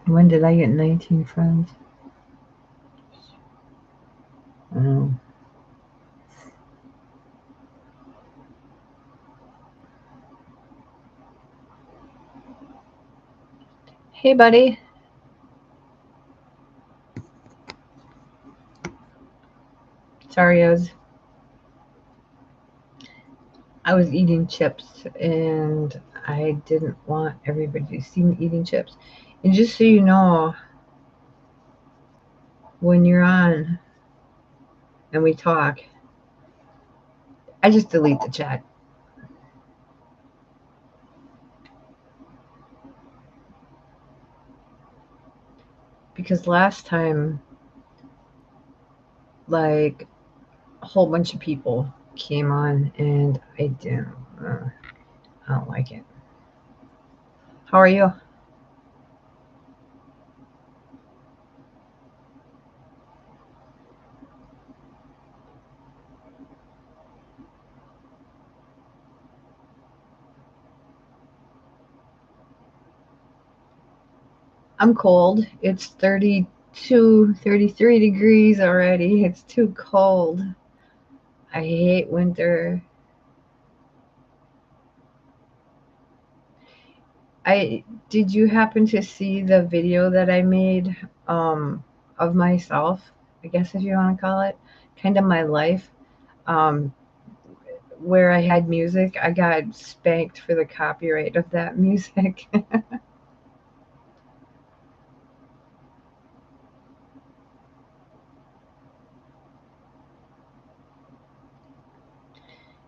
When did I get 19 friends? Oh. Hey, buddy. Sorry, I was eating chips and I didn't want everybody to see me eating chips. And just so you know, when you're on and we talk, I just delete the chat. Because last time, like, a whole bunch of people came on and I don't like it. How are you? I'm cold. It's 32, 33 degrees already. It's too cold. I hate winter. I did you happen to see the video that I made um, of myself? I guess if you want to call it, kind of my life, um, where I had music. I got spanked for the copyright of that music.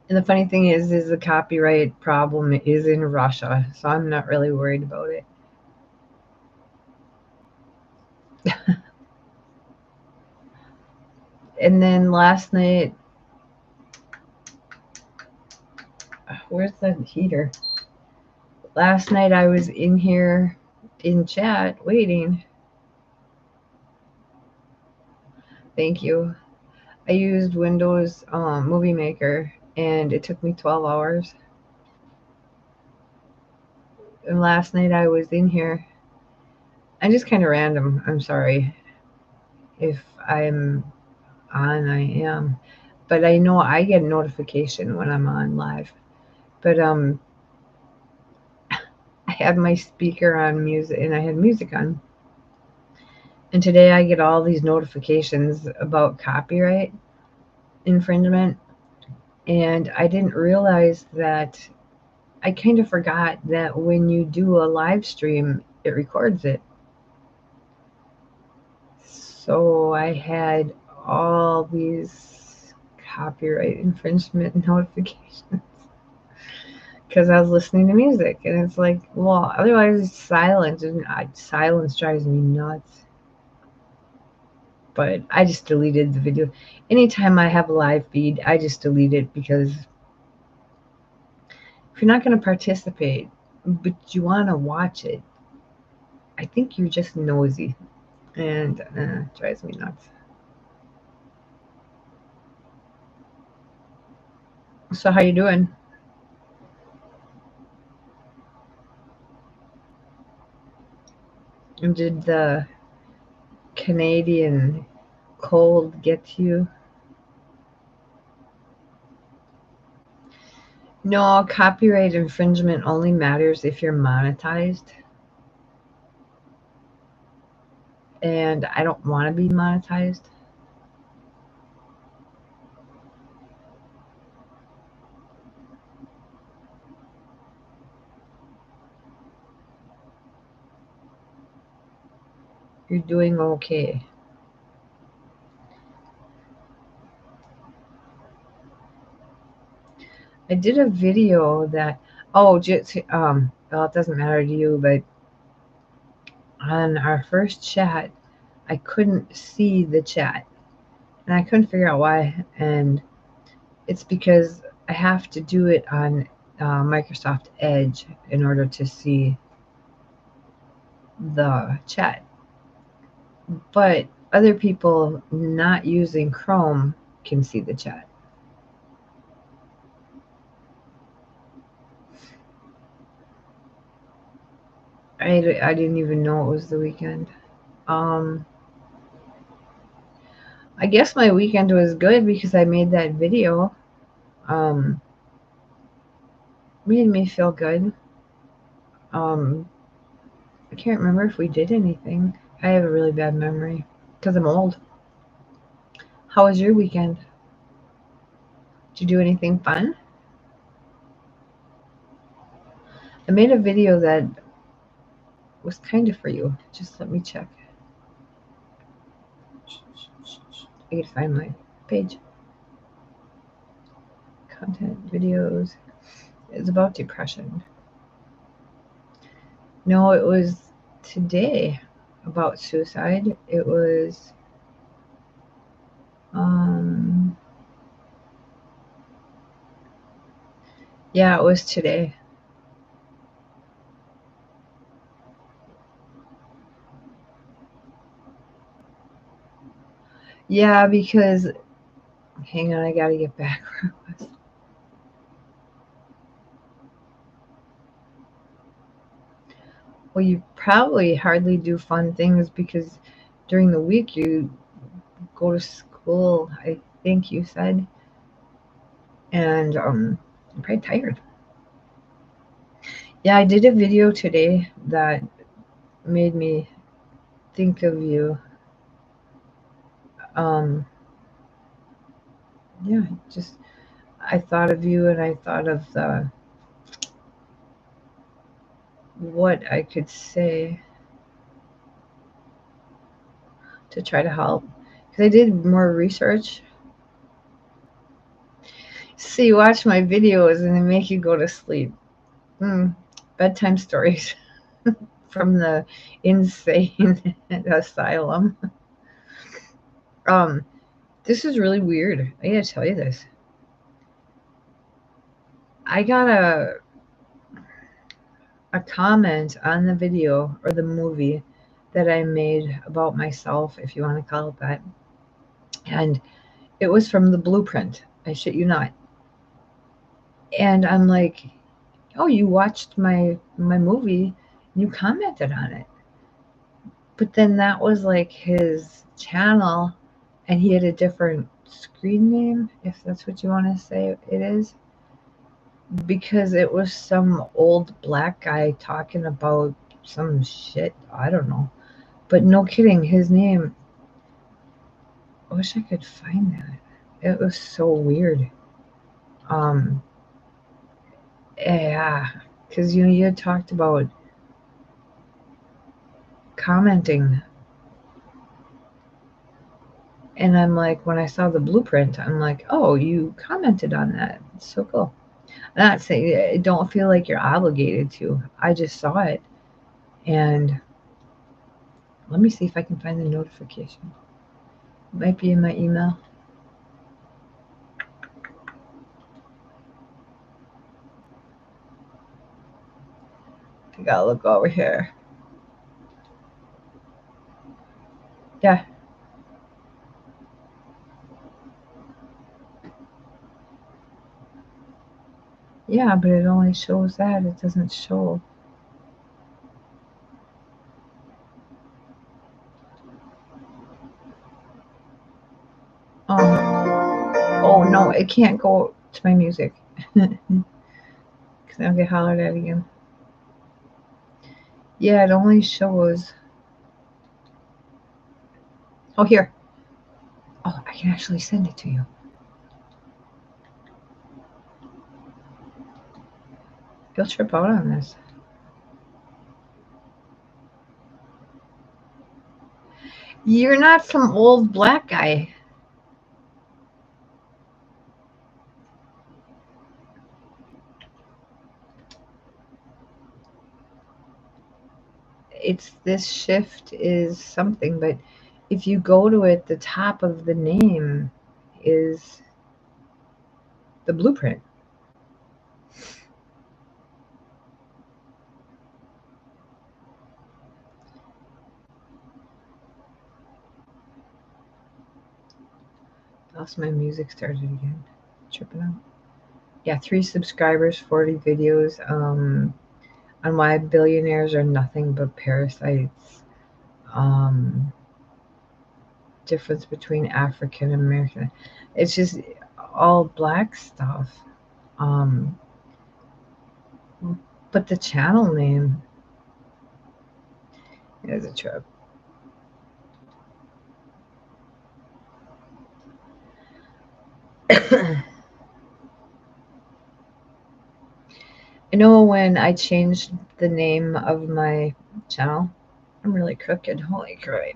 And the funny thing is the copyright problem is in Russia, so I'm not really worried about it. And then last night, where's the heater? Last night I was in here in chat waiting. Thank you. I used Windows Movie Maker and it took me 12 hours. And last night I was in here. I'm just kind of random. I'm sorry if I'm on, I am. But I know I get a notification when I'm on live. But I had my speaker on music and I had music on. And today I get all these notifications about copyright infringement. And I didn't realize that I kind of forgot that when you do a live stream, it records it. So I had all these copyright infringement notifications because I was listening to music. And it's like, well, otherwise it's silent. And silence drives me nuts. But I just deleted the video. Anytime I have a live feed, I just delete it because if you're not going to participate, but you want to watch it, I think you're just nosy, and it drives me nuts. So how you doing? Did the Canadian cold get to you? No, copyright infringement only matters if you're monetized, and I don't want to be monetized. You're doing okay. I did a video that, oh, just well, it doesn't matter to you, but on our first chat, I couldn't see the chat, and I couldn't figure out why. And it's because I have to do it on Microsoft Edge in order to see the chat. But other people not using Chrome can see the chat. I didn't even know it was the weekend. I guess my weekend was good because I made that video. Made me feel good. I can't remember if we did anything. I have a really bad memory because I'm old. How was your weekend? Did you do anything fun? I made a video that was kind of for you. Just let me check. I gotta find my page. Content, videos. It's about depression. No, it was today about suicide. It was yeah, it was today. Yeah, because hang on, I gotta get back where it was. Well, you probably hardly do fun things because during the week you go to school, I think you said, and I'm probably tired. Yeah, I did a video today that made me think of you. Yeah, just I thought of you and I thought of what I could say to try to help. Because I did more research. See, you watch my videos and they make you go to sleep. Bedtime stories from the insane asylum. This is really weird. I gotta tell you this. I got a comment on the video or the movie that I made about myself, if you want to call it that. And it was from the Blueprint. I shit you not. And I'm like, oh, you watched my movie, you commented on it. But then that was like his channel, and he had a different screen name, if that's what you want to say it is, because it was some old black guy talking about some shit. I don't know. But no kidding, his name. I wish I could find that. It was so weird. Um, yeah, because you had talked about commenting, and I'm like, when I saw the Blueprint, I'm like, oh, you commented on that. It's so cool. I'm not saying don't feel like you're obligated to. I just saw it, and let me see if I can find the notification. It might be in my email. I gotta look over here. Yeah. Yeah, but it only shows that. It doesn't show. Oh no, it can't go to my music. Because I'll get hollered at again. Yeah, it only shows. Oh, here. Oh, I can actually send it to you. You'll trip out on this. You're not some old black guy. It's this shift is something, but if you go to it, the top of the name is the Blueprint. Lost my music started again. Tripping out. Yeah, 3 subscribers, 40 videos. on why billionaires are nothing but parasites. Um, difference between African American. It's just all black stuff. Um, but the channel name is a trip. I know when I changed the name of my channel, I'm really crooked. Holy crap.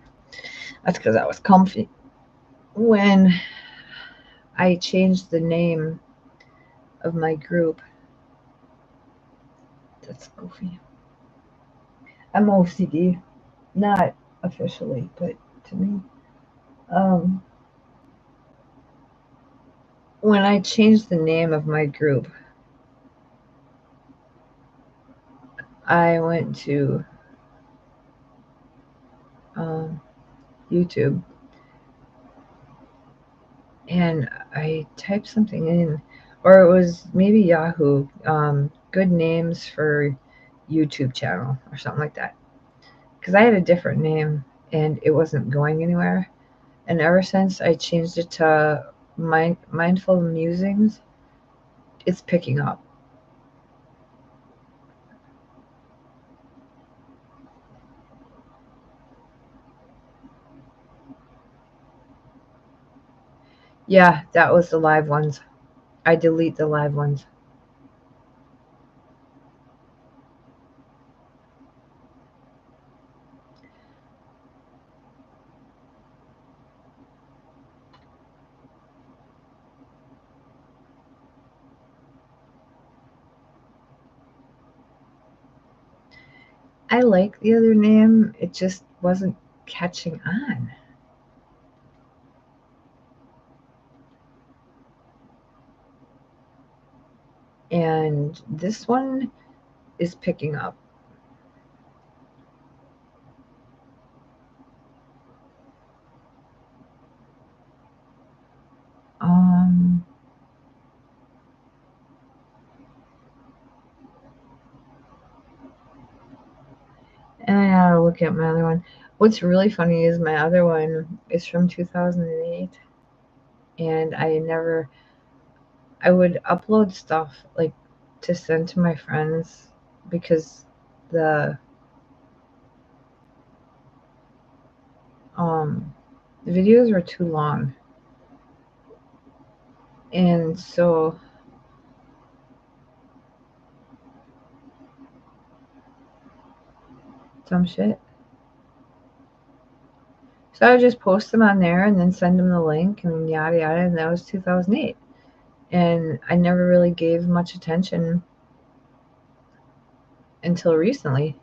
That's because I was comfy. When I changed the name of my group, that's goofy. I'm OCD, not officially, but to me. Um, when I changed the name of my group, I went to um, YouTube and I typed something in, or it was maybe Yahoo, good names for YouTube channel or something like that. Because I had a different name and it wasn't going anywhere. And ever since I changed it to Mindful Musings, it's picking up. Yeah, that was the live ones. I delete the live ones. I like the other name, it just wasn't catching on. And this one is picking up. Um, and I gotta look at my other one. What's really funny is my other one is from 2008, and I would upload stuff like to send to my friends because the um the videos were too long, and so some shit. So I would just post them on there and then send them the link and yada yada, and that was 2008. And I never really gave much attention until recently.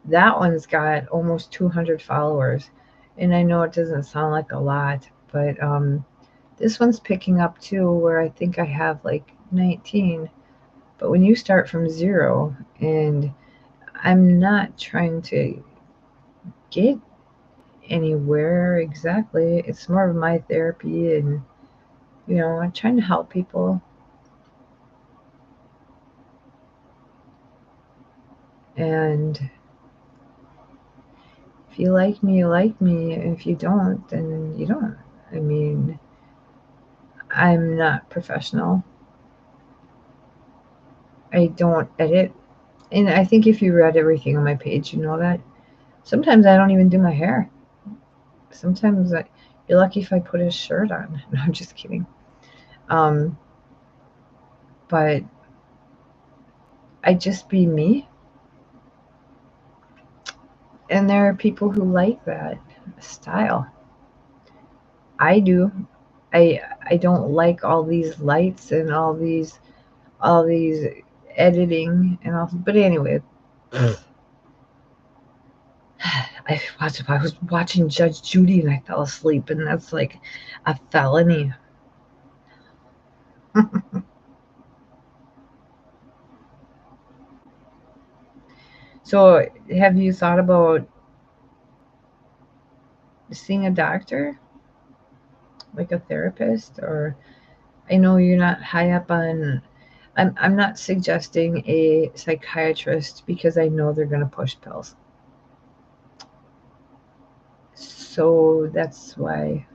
That one's got almost 200 followers, and I know it doesn't sound like a lot, but this one's picking up too, where I think I have like 19. But when you start from zero, and I'm not trying to get anywhere exactly, it's more of my therapy, and I'm trying to help people. And if you like me, you like me. If you don't, then you don't. I mean, I'm not professional. I don't edit. And I think if you read everything on my page, you know that. Sometimes I don't even do my hair. Sometimes you're lucky if I put a shirt on. No, I'm just kidding. Um, but I just be me. And there are people who like that style. I do. I don't like all these lights and all these editing and all. But anyway, I was watching Judge Judy and I fell asleep, and that's like a felony. So, have you thought about seeing a doctor, like a therapist? Or I know you're not high up on I'm not suggesting a psychiatrist because I know they're going to push pills. So that's why.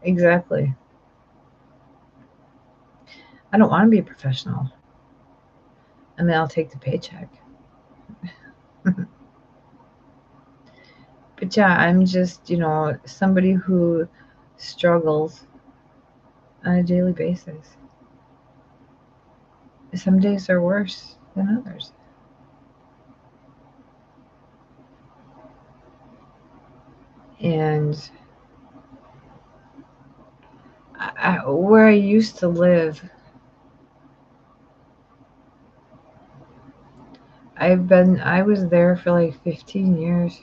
Exactly. I don't want to be a professional. I mean, I'll take the paycheck. But yeah, I'm just, somebody who struggles on a daily basis. Some days are worse than others. And where I used to live, I was there for like 15 years.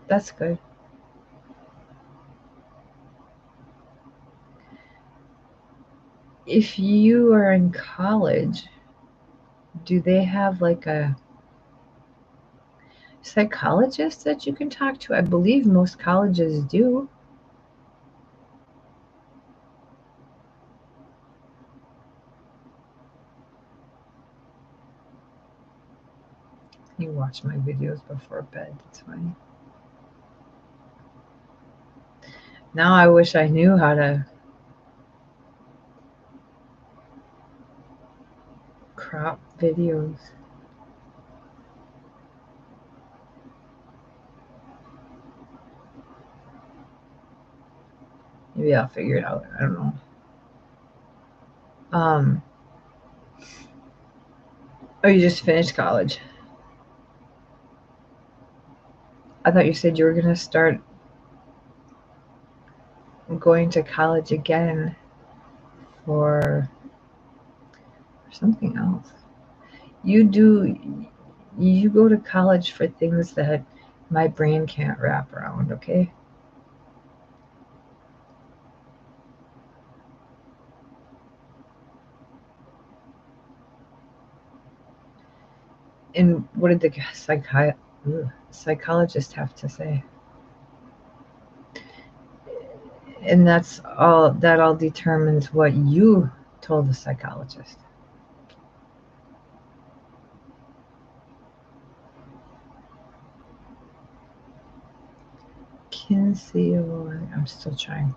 That's good. If you are in college, do they have like a psychologist that you can talk to? I believe most colleges do. You watch my videos before bed. That's funny. Now I wish I knew how to crop videos. Maybe I'll figure it out. I don't know. Um, oh, you just finished college. I thought you said you were going to start going to college again for something else. You go to college for things that my brain can't wrap around, okay? And what did the psychologist have to say? And that all determines what you told the psychologist. Kinsey, I'm still trying.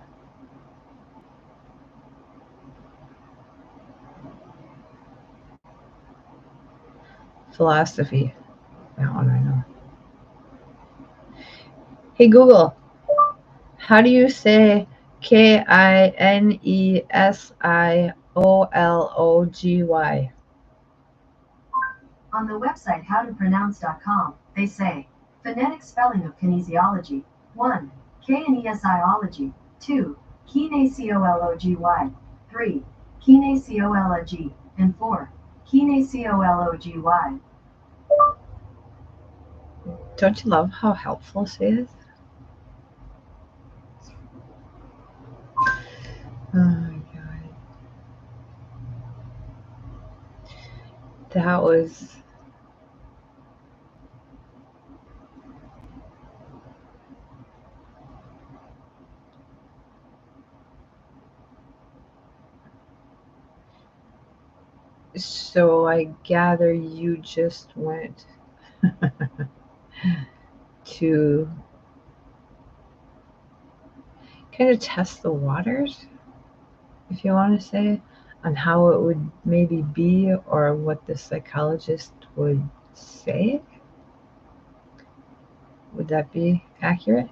Philosophy. That one I know. Hey Google, how do you say KINESIOLOGY? On the website howtopronounce.com, they say, phonetic spelling of kinesiology. 1. Kinesiology. 2. Kinesiology. 3. Kinesiology. And 4. Kinesiology. Don't you love how helpful she is? Oh my god. That was so I gather you just went to kind of test the waters, if you want to say, on how it would maybe be or what the psychologist would say. Would that be accurate?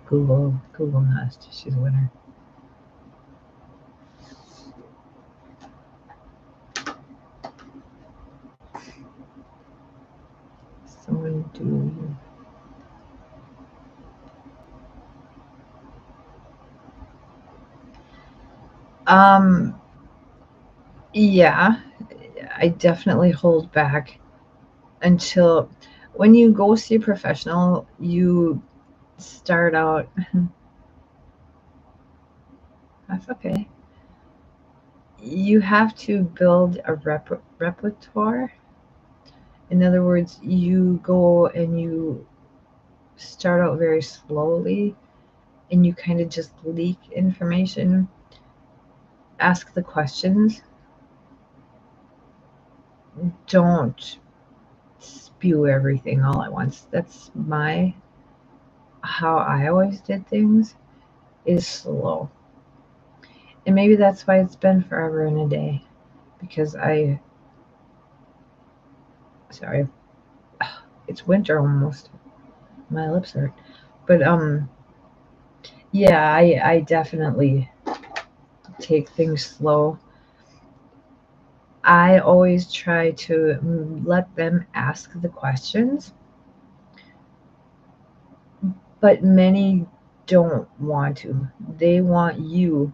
Google Nest. She's a winner. Someone do. Um, yeah, I definitely hold back until when you go see a professional, you start out, that's okay. You have to build a repertoire. In other words, you go and you start out very slowly and you kind of just leak information, ask the questions, don't spew everything all at once. That's my how I always did things, is slow. And maybe that's why it's been forever and a day, because sorry, it's winter almost. My lips hurt. But yeah, I definitely take things slow. I always try to let them ask the questions, but many don't want to. They want you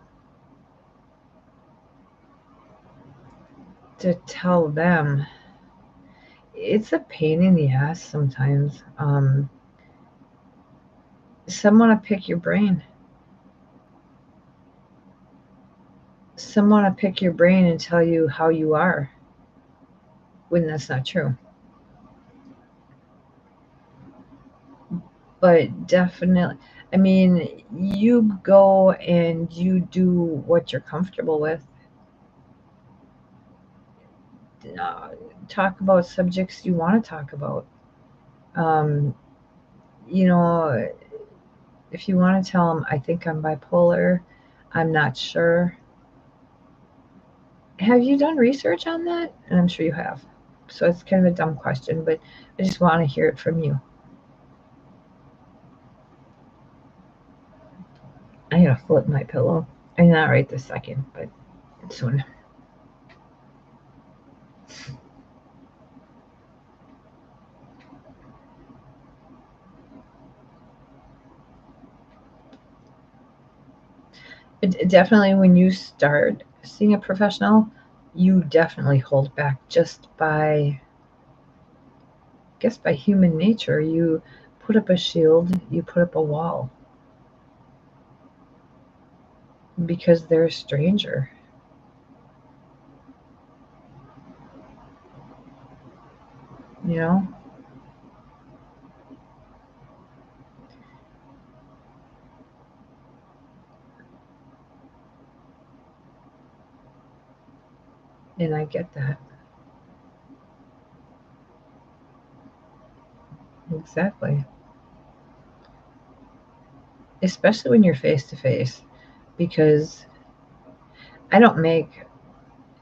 to tell them. It's a pain in the ass sometimes. Some want to pick your brain. Some want to pick your brain and tell you how you are when that's not true. But definitely, I mean, you go and you do what you're comfortable with. Talk about subjects you want to talk about. Um, you know, if you want to tell them, I think I'm bipolar, I'm not sure. Have you done research on that? And I'm sure you have. So it's kind of a dumb question, but I just want to hear it from you. I gotta flip my pillow. I'm not right this second, but soon. Definitely, when you start seeing a professional, you definitely hold back just by, I guess, by human nature. You put up a shield, you put up a wall because they're a stranger. You know, and I get that exactly. Especially when you're face to face, because I don't make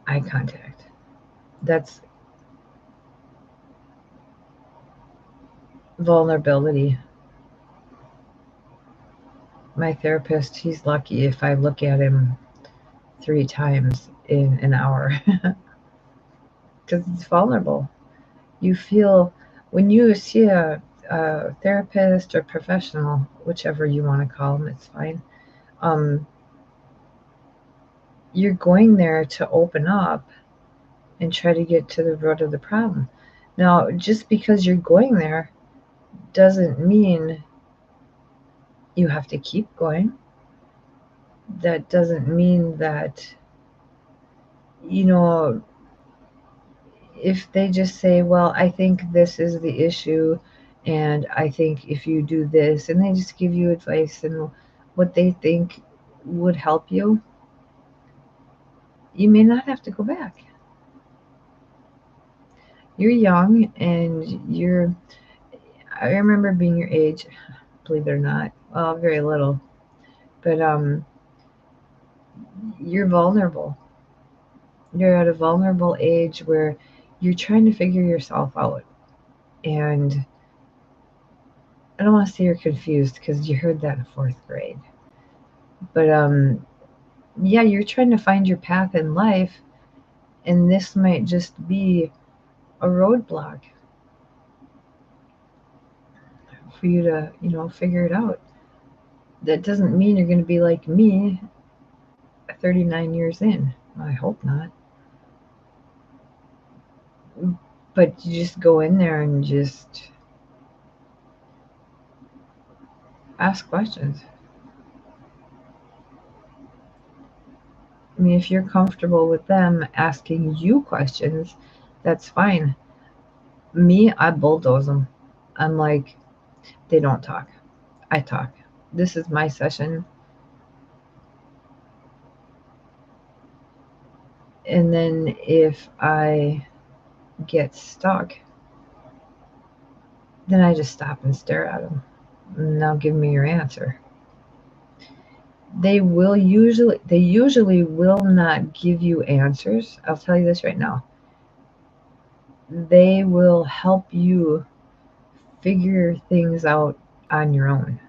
eye contact. That's vulnerability. My therapist, he's lucky if I look at him 3 times in an hour because it's vulnerable. You feel when you see a therapist or professional, whichever you want to call them, it's fine. Um, you're going there to open up and try to get to the root of the problem. Now, just because you're going there doesn't mean you have to keep going. That doesn't mean that, you know, if they just say, well, I think this is the issue, and I think if you do this, and they just give you advice and what they think would help you, you may not have to go back. You're young and I remember being your age, believe it or not, well, very little, but you're vulnerable. You're at a vulnerable age where you're trying to figure yourself out. And I don't want to say you're confused because you heard that in 4th grade. But yeah, you're trying to find your path in life, and this might just be a roadblock for you to, figure it out. That doesn't mean you're going to be like me 39 years in. I hope not. But you just go in there and just, Ask questions. I mean, if you're comfortable with them asking you questions, that's fine. Me, I bulldoze them. I'm like, they don't talk. I talk. This is my session. And then if I get stuck, then I just stop and stare at them. Now give me your answer. They usually will not give you answers. I'll tell you this right now. They will help you figure things out on your own,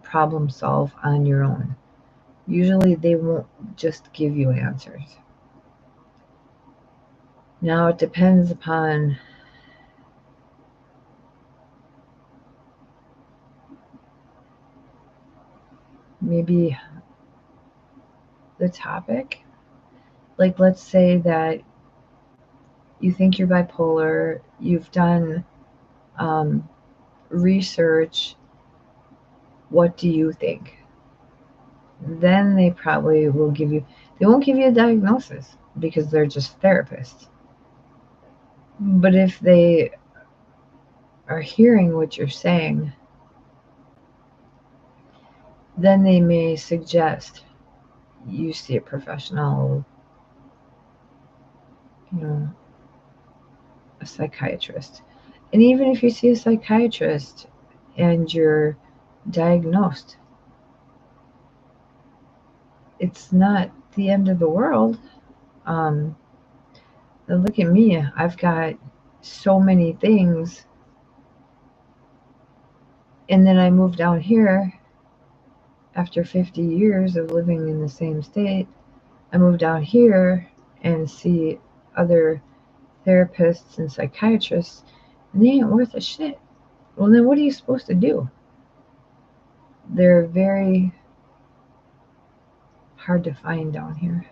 problem solve on your own. Usually they won't just give you answers. Now it depends upon maybe the topic. Like, let's say that you think you're bipolar, you've done research, what do you think? Then they probably will they won't give you a diagnosis because they're just therapists. But if they are hearing what you're saying, then they may suggest you see a professional, a psychiatrist. And even if you see a psychiatrist and you're diagnosed, it's not the end of the world. Um, Look at me. I've got so many things. And then I moved down here after 50 years of living in the same state. I moved down here and see other therapists and psychiatrists, and they ain't worth a shit. Well, then what are you supposed to do? They're very hard to find down here.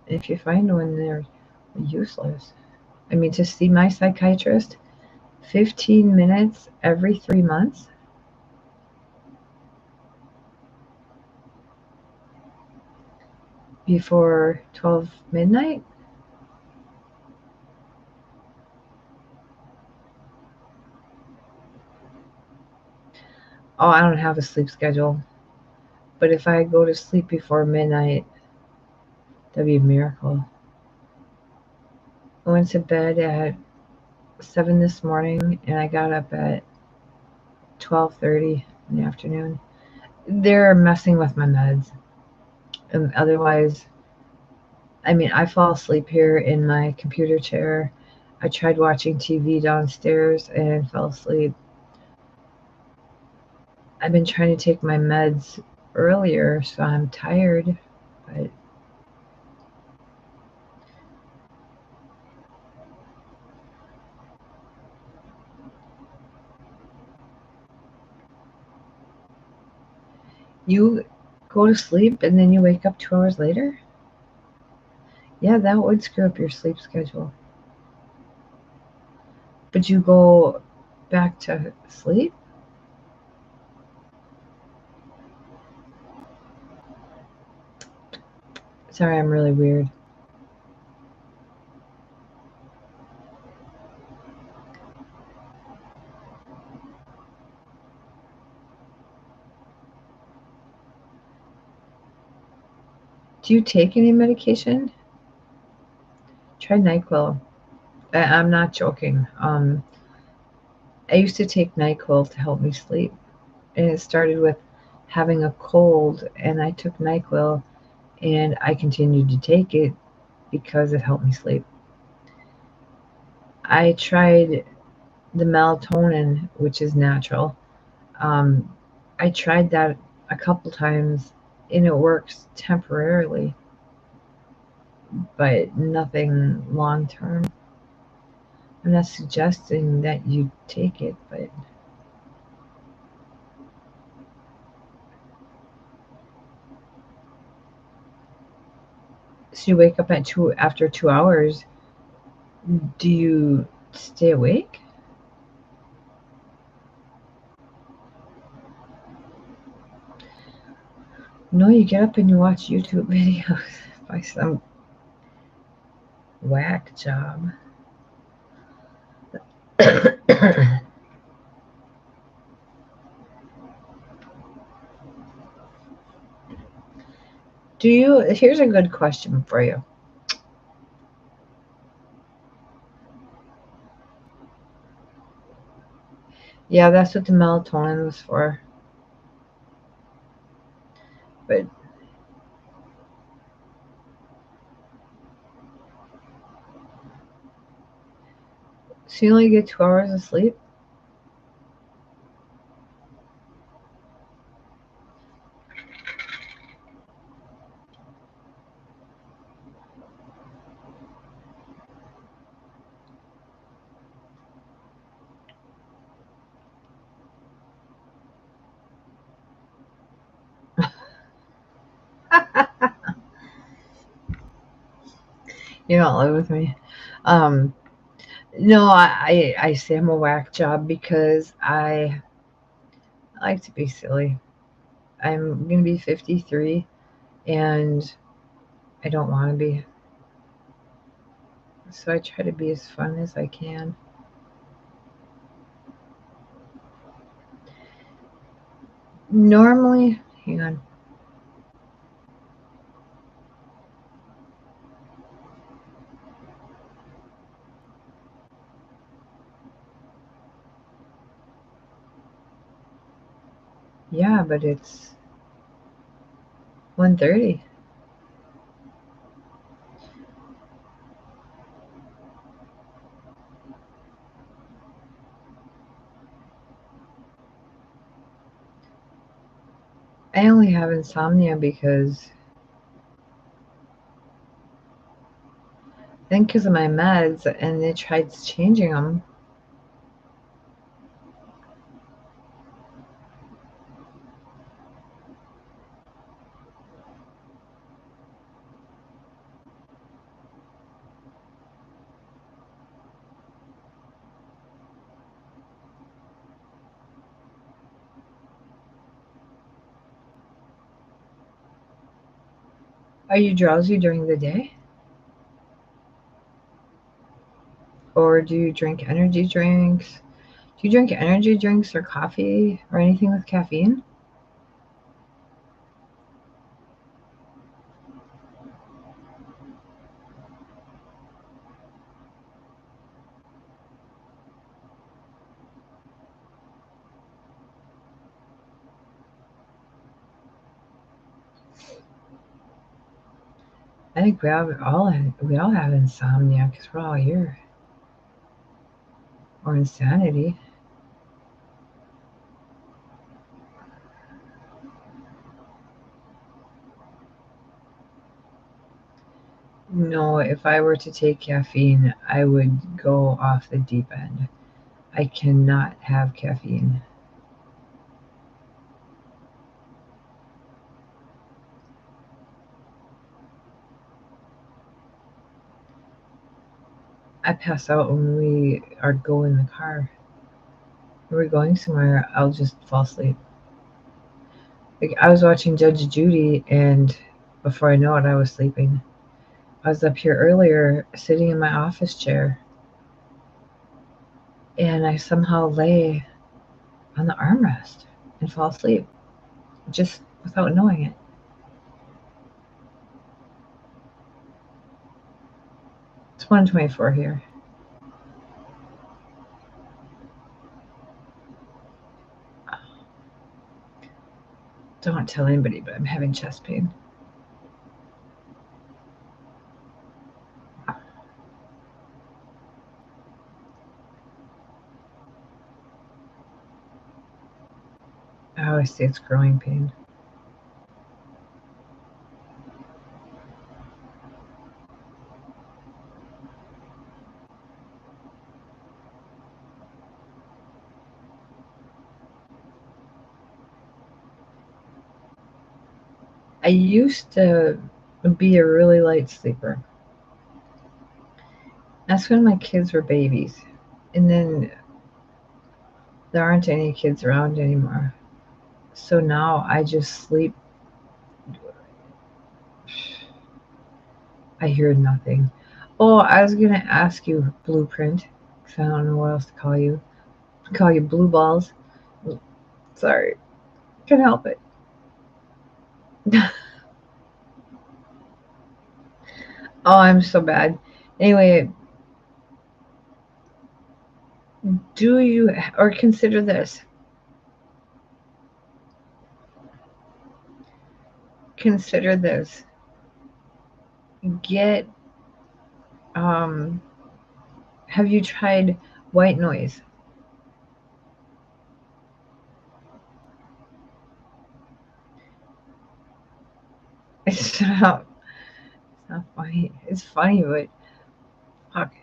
If you find one, they're useless. I mean, to see my psychiatrist 15 minutes every 3 months, before 12 midnight. Oh, I don't have a sleep schedule. But if I go to sleep before midnight, that'd be a miracle. I went to bed at 7 this morning and I got up at 12:30 in the afternoon. They're messing with my meds. And otherwise, I mean, I fall asleep here in my computer chair. I tried watching TV downstairs and fell asleep. I've been trying to take my meds earlier, so I'm tired, but you go to sleep and then you wake up 2 hours later? Yeah, that would screw up your sleep schedule. But you go back to sleep? Sorry, I'm really weird. Do you take any medication? Try NyQuil. I'm not joking. I used to take NyQuil to help me sleep. And it started with having a cold, and I took NyQuil, and I continued to take it because it helped me sleep. I tried the melatonin, which is natural. I tried that a couple times, and it works temporarily, but nothing long term. I'm not suggesting that you take it, but So you wake up at after 2 hours. Do you stay awake? No, you get up and you watch YouTube videos by some whack job. Here's a good question for you. Yeah, that's what the melatonin was for. But so you only get 2 hours of sleep? You don't live with me. Um, no, I say I'm a whack job because I like to be silly. I'm going to be 53 and I don't want to be. So I try to be as fun as I can. Normally, hang on. Yeah, but it's 1:30. I only have insomnia because I think because of my meds, and they tried changing them. Are you drowsy during the day? Or do you drink energy drinks? Do you drink energy drinks or coffee or anything with caffeine? I think we all have insomnia because we're all here, or insanity. No, if I were to take caffeine, I would go off the deep end. I cannot have caffeine. I pass out when we are go in the car. When we're going somewhere, I'll just fall asleep. Like I was watching Judge Judy, and before I know it, I was sleeping. I was up here earlier, sitting in my office chair, and I somehow lay on the armrest and fall asleep, just without knowing it. It's 1:24 here. Don't tell anybody, but I'm having chest pain. I always say it's growing pain. I used to be a really light sleeper. That's when my kids were babies. And then there aren't any kids around anymore. So now I just sleep. I hear nothing. Oh, I was going to ask you, Blueprint, because I don't know what else to call you. Call you Blue Balls. Sorry. Can't help it. Oh, I'm so bad. Anyway, do you, or consider this. Consider this. Get, um, have you tried white noise? It's not funny. It's funny, but fuck.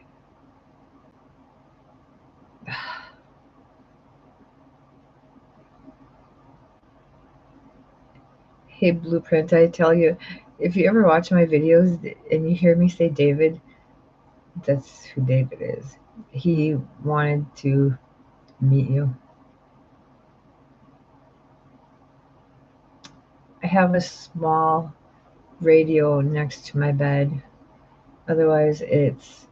Hey, Blueprint, I tell you, if you ever watch my videos and you hear me say David, that's who David is. He wanted to meet you. I have a small radio next to my bed. Otherwise, it's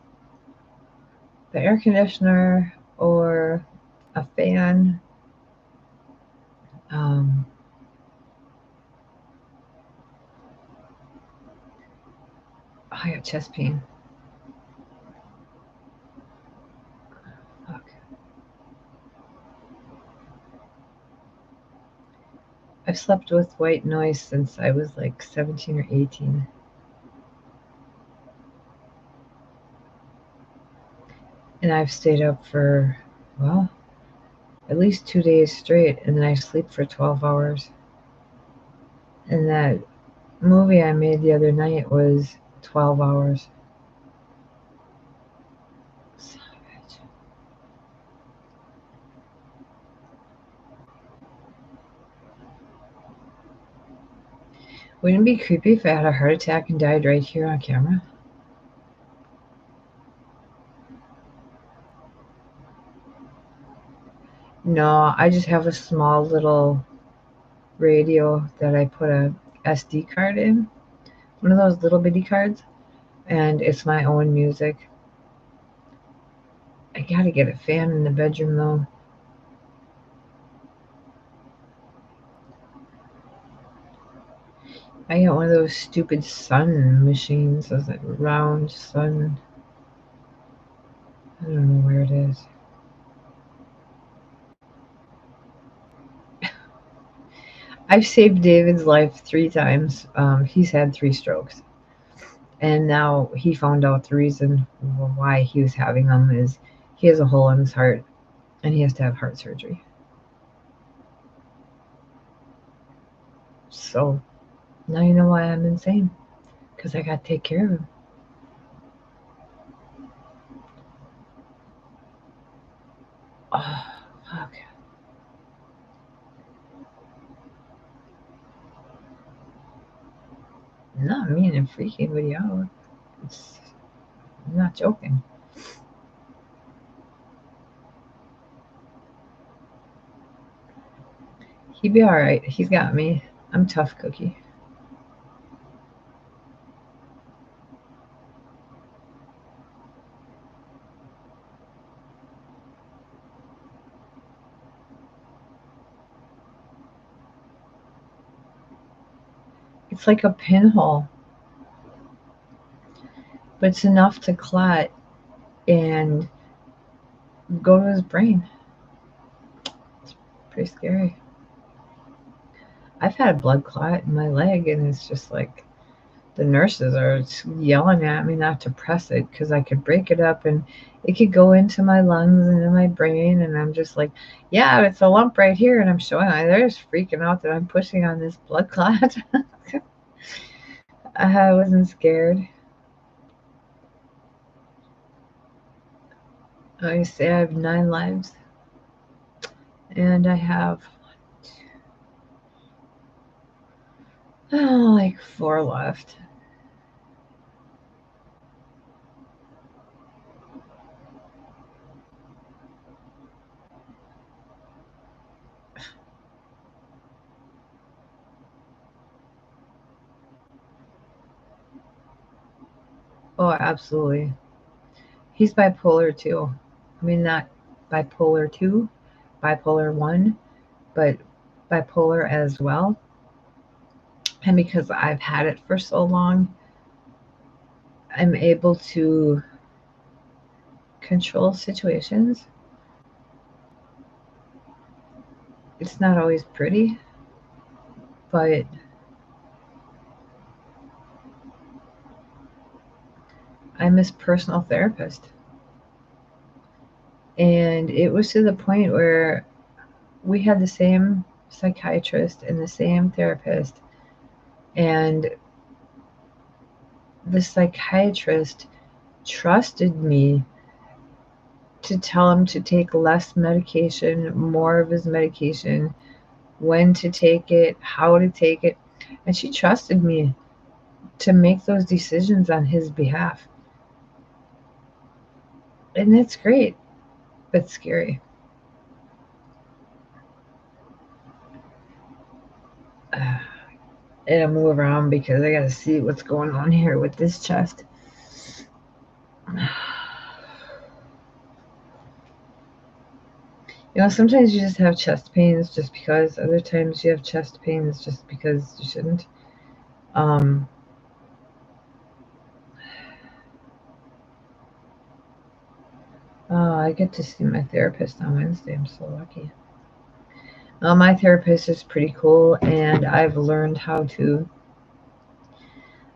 the air conditioner or a fan. Um, I got chest pain. Fuck. I've slept with white noise since I was like 17 or 18. And I've stayed up for, well, at least 2 days straight, and then I sleep for 12 hours. And that movie I made the other night was 12 hours. Savage. Wouldn't it be creepy if I had a heart attack and died right here on camera? No, I just have a small little radio that I put a SD card in. One of those little bitty cards. And it's my own music. I gotta get a fan in the bedroom though. I got one of those stupid sun machines, those like round sun. I don't know where it is. I've saved David's life 3 times. He's had 3 strokes. And now he found out the reason why he was having them is he has a hole in his heart and he has to have heart surgery. So now you know why I'm insane. Because I got to take care of him. Oh, fuck. Not mean and freaking anybody out. I'm not joking. He'd be alright. He's got me. I'm tough cookie. It's like a pinhole, but it's enough to clot and go to his brain. It's pretty scary. I've had a blood clot in my leg, and it's just like the nurses are yelling at me not to press it because I could break it up and it could go into my lungs and in my brain. And I'm just like, yeah, it's a lump right here. And I'm showing, they're just freaking out that I'm pushing on this blood clot. I wasn't scared. I say I have 9 lives, and I have like 4 left. Oh, absolutely. He's bipolar too. I mean, not bipolar 2, bipolar 1, but bipolar as well. And because I've had it for so long, I'm able to control situations. It's not always pretty, but I'm his personal therapist. And it was to the point where we had the same psychiatrist and the same therapist. And the psychiatrist trusted me to tell him to take less medication, more of his medication, when to take it, how to take it. And she trusted me to make those decisions on his behalf. And that's great, but scary. And I move around because I gotta see what's going on here with this chest. You know, sometimes you just have chest pains just because. Other times you have chest pains just because you shouldn't. Um, I get to see my therapist on Wednesday. I'm so lucky. My therapist is pretty cool, and I've learned how to.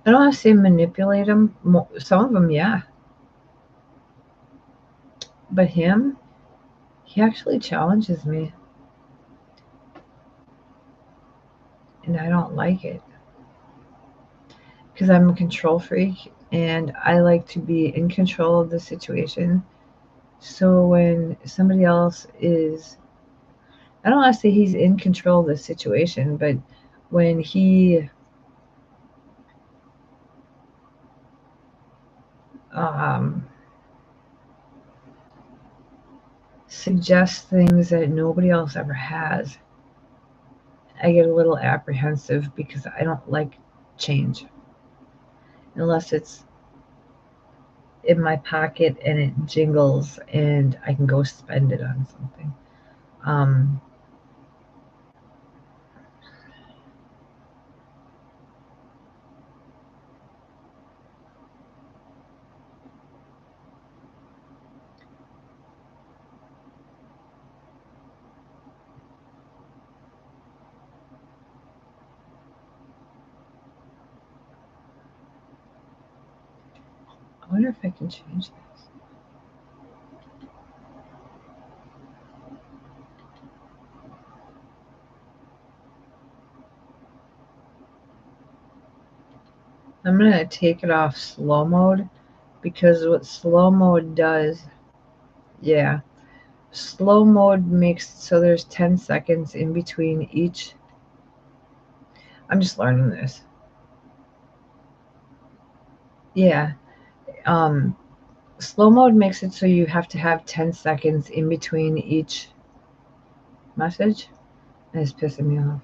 I don't want to say manipulate them. Some of them, yeah. But him, he actually challenges me, and I don't like it because I'm a control freak, and I like to be in control of the situation. So when somebody else is, I don't want to say he's in control of the situation, but when he um, suggests things that nobody else ever has, I get a little apprehensive because I don't like change unless it's in my pocket and it jingles and I can go spend it on something. Um, I wonder if I can change this. I'm going to take it off slow mode because what slow mode does, yeah, slow mode makes so there's 10 seconds in between each. I'm just learning this. Yeah. Um, Slow mode makes it so you have to have 10 seconds in between each message. And it's pissing me off.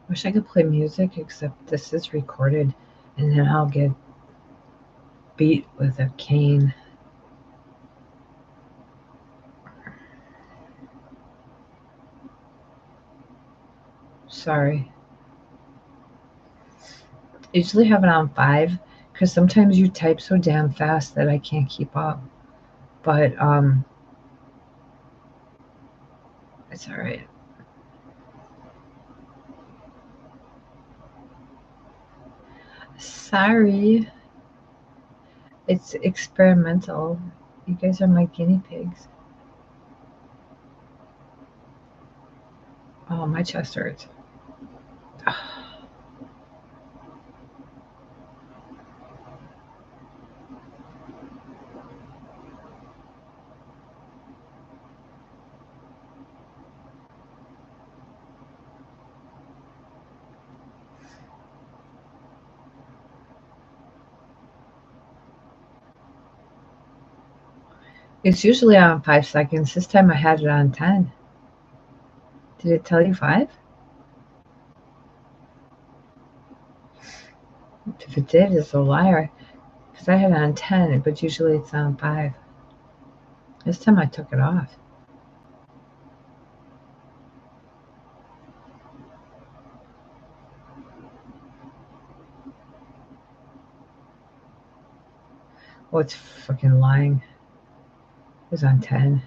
Wish I could play music, except this is recorded, and then I'll get beat with a cane. Sorry. I usually have it on 5 because sometimes you type so damn fast that I can't keep up. But it's all right. Sorry. It's experimental. You guys are my guinea pigs. Oh, my chest hurts. It's usually on 5 seconds. This time I had it on 10. Did it tell you 5? If it did, it's a liar. Because I had it on 10, but usually it's on 5. This time I took it off. Oh, it's freaking lying. It was on 10.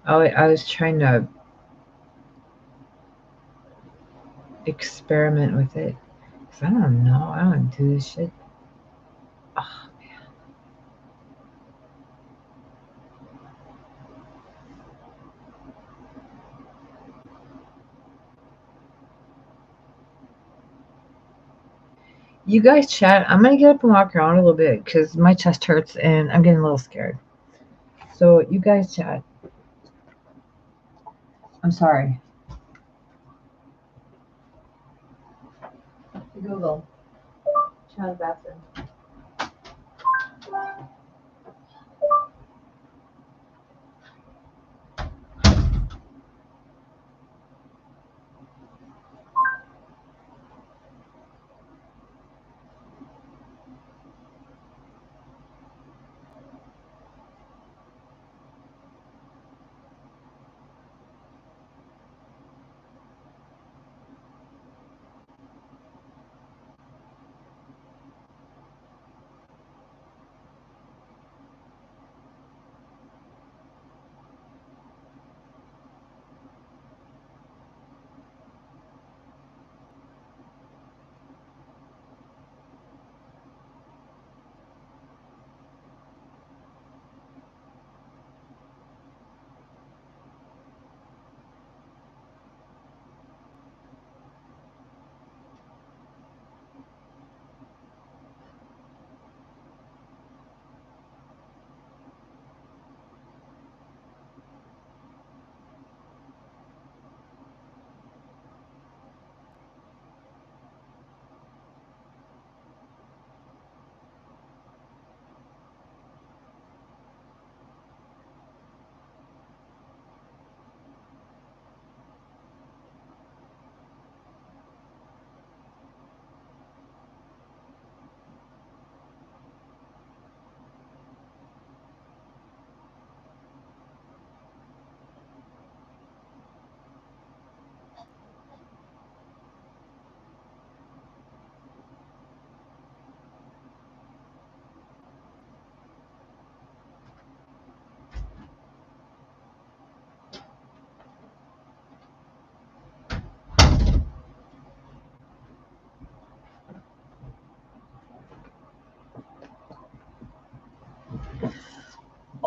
Oh, I was trying to experiment with it. Because I don't know. I don't do this shit. Oh, man. You guys chat. I'm going to get up and walk around a little bit because my chest hurts and I'm getting a little scared. So you guys chat. I'm sorry. Google. Chat bathroom.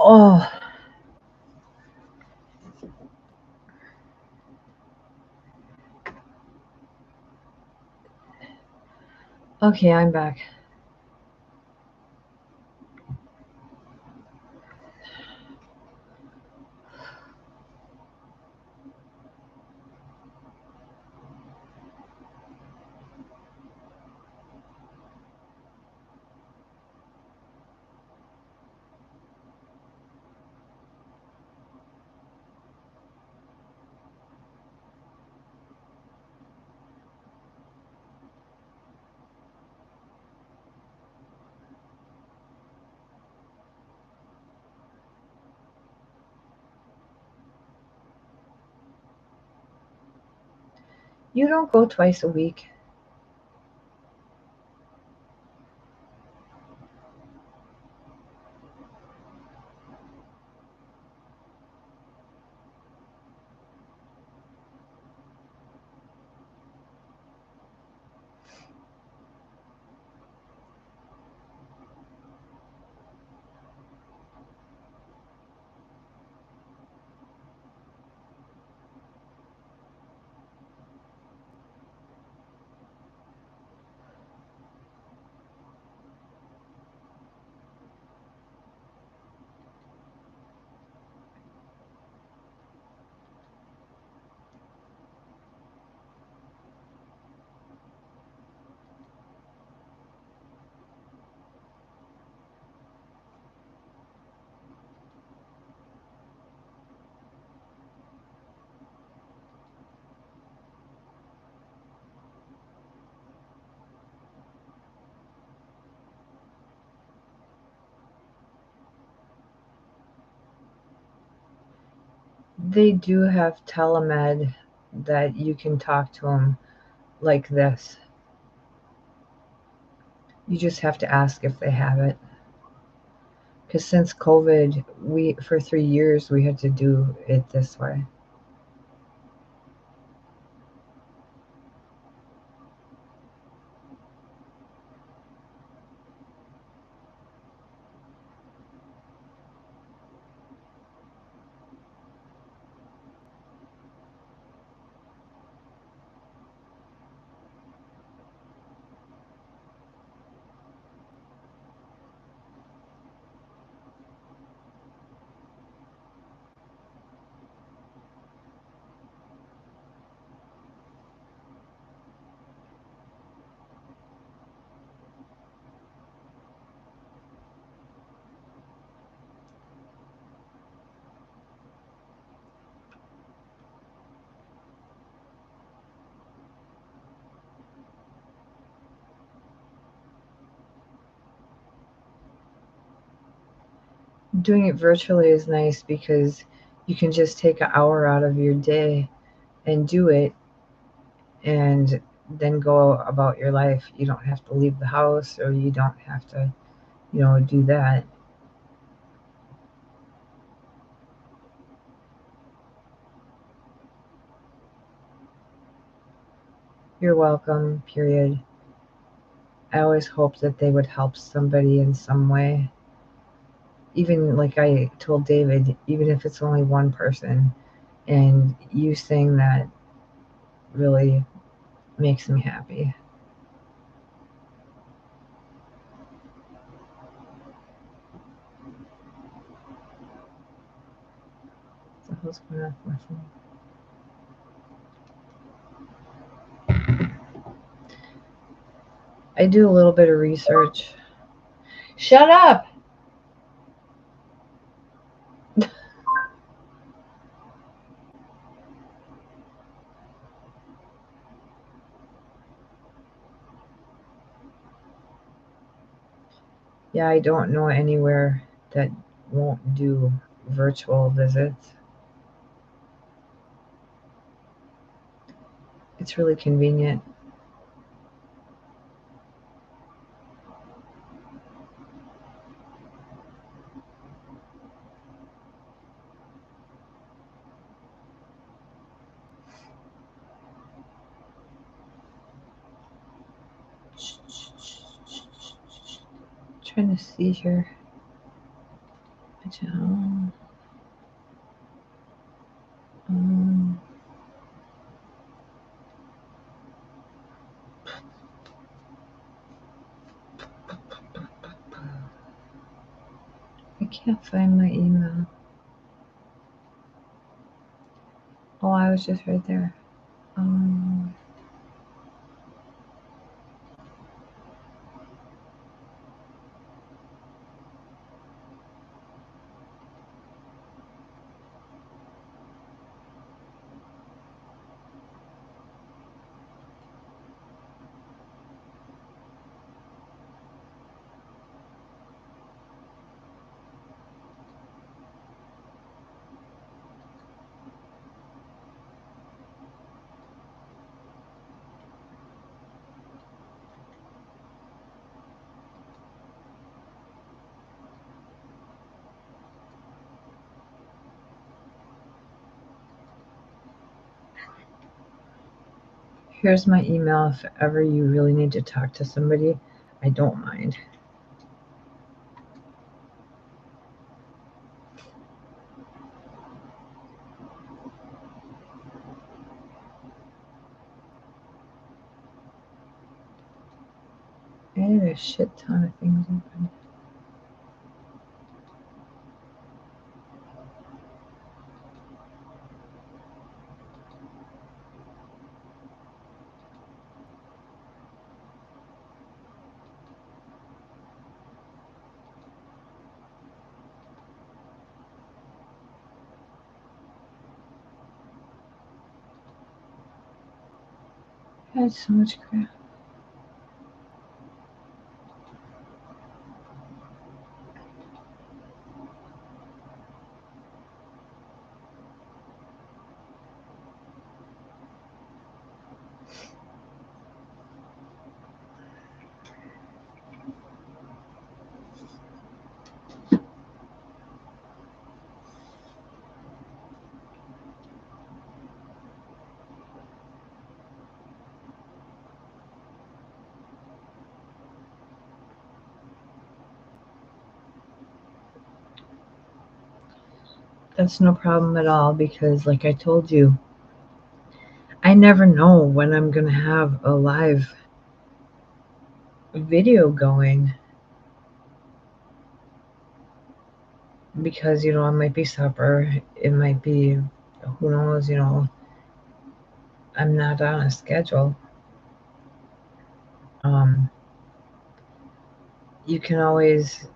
Oh. Okay, I'm back. You don't go twice a week. They do have telemed that you can talk to them like this. You just have to ask if they have it. Because since COVID, for 3 years we had to do it this way. Doing it virtually is nice because you can just take an hour out of your day and do it and then go about your life. You don't have to leave the house, or you don't have to, do that. You're welcome, period. I always hope that they would help somebody in some way. Even like I told David, even if it's only one person, and you saying that really makes me happy. So who's going on with me? I do a little bit of research. Shut up! Yeah, I don't know anywhere that won't do virtual visits. It's really convenient. Trying to see here. Um, I can't find my email. Oh, I was just right there. Here's my email if ever you really need to talk to somebody. I don't mind. I have a shit ton of things open. I had so much crap. That's no problem at all because, like I told you, I never know when I'm going to have a live video going because, it might be supper, it might be, who knows, I'm not on a schedule. Um, you can always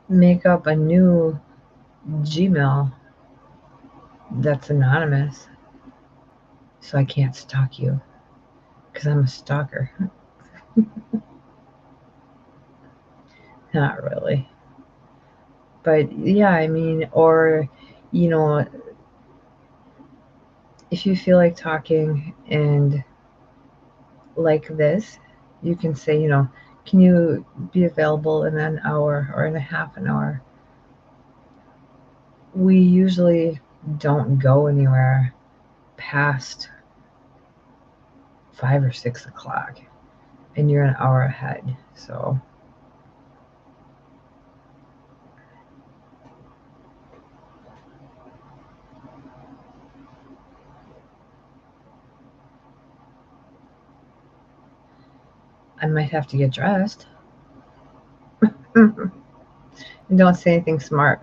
make up a new Gmail that's anonymous so I can't stalk you because I'm a stalker. Not really. But yeah, I mean, or, you know, if you feel like talking and like this, you can say, can you be available in an hour or in a half an hour? We usually don't go anywhere past 5 or 6 o'clock, and you're an hour ahead. So I might have to get dressed. And don't say anything smart.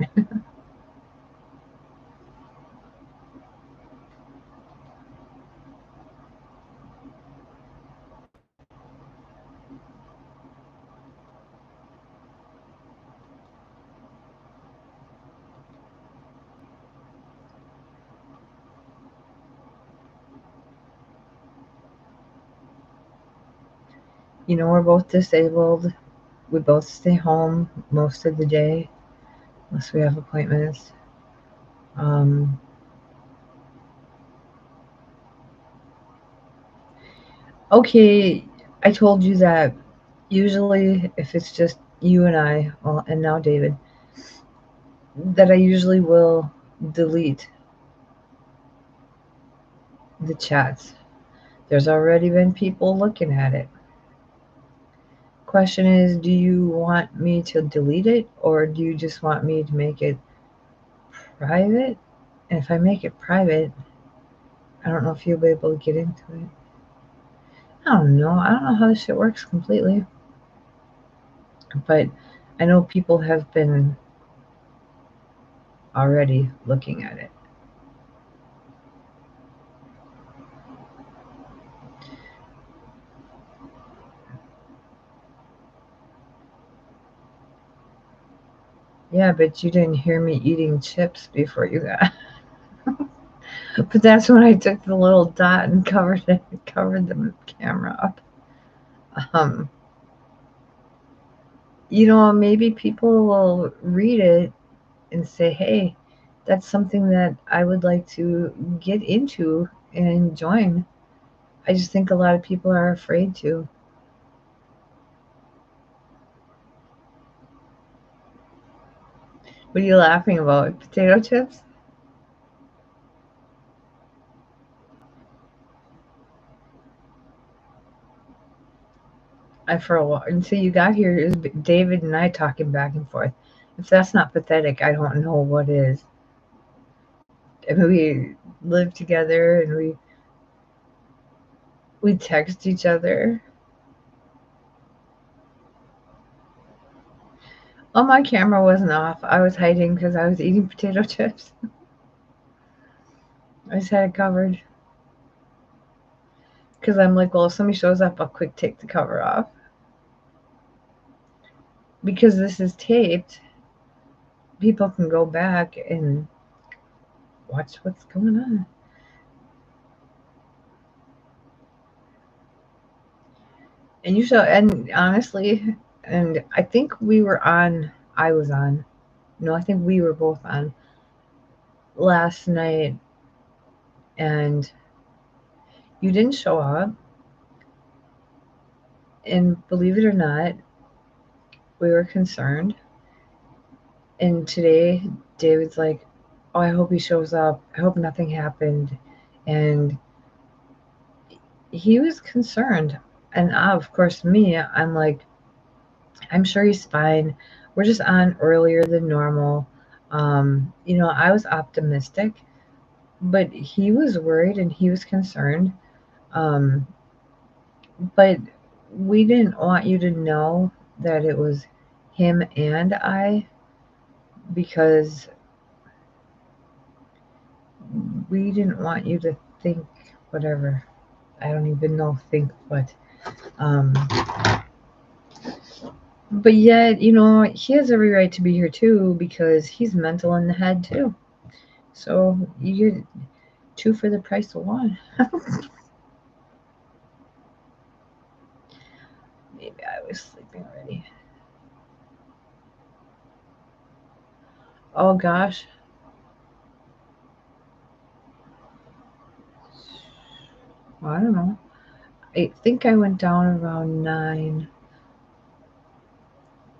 We're both disabled. We both stay home most of the day unless we have appointments. Um, okay, I told you that usually if it's just you and I, well, and now David, that I usually will delete the chats. There's already been people looking at it. Question is, do you want me to delete it or do you just want me to make it private? And if I make it private, I don't know if you'll be able to get into it. I don't know. I don't know how this shit works completely. But I know people have been already looking at it. Yeah, but you didn't hear me eating chips before you got. But that's when I took the little dot and covered the camera up. Um, maybe people will read it and say, "Hey, that's something that I would like to get into and join." I just think a lot of people are afraid to. What are you laughing about? Potato chips? For a while until you got here, it was David and I talking back and forth. If that's not pathetic, I don't know what is. I mean, we lived together and we text each other. Oh, my camera wasn't off. I was hiding because I was eating potato chips. I just had it covered because I'm like, well, if somebody shows up, I'll quick take the cover off. Because this is taped, people can go back and watch what's going on. And honestly, and I think I was on, no, I think we were both on last night, and you didn't show up. And believe it or not, we were concerned. And today, David's like, oh, I hope he shows up. I hope nothing happened. And he was concerned. And of course, I'm like, I'm sure he's fine. We're just on earlier than normal. I was optimistic, but he was worried and he was concerned. Um, but we didn't want you to know that it was him and I, because we didn't want you to think whatever. I don't even know think what. Um, but yet, he has every right to be here too, because he's mental in the head too. So you get two for the price of one. Maybe I was sleeping already. Oh gosh. Well, I don't know. I think I went down around 9.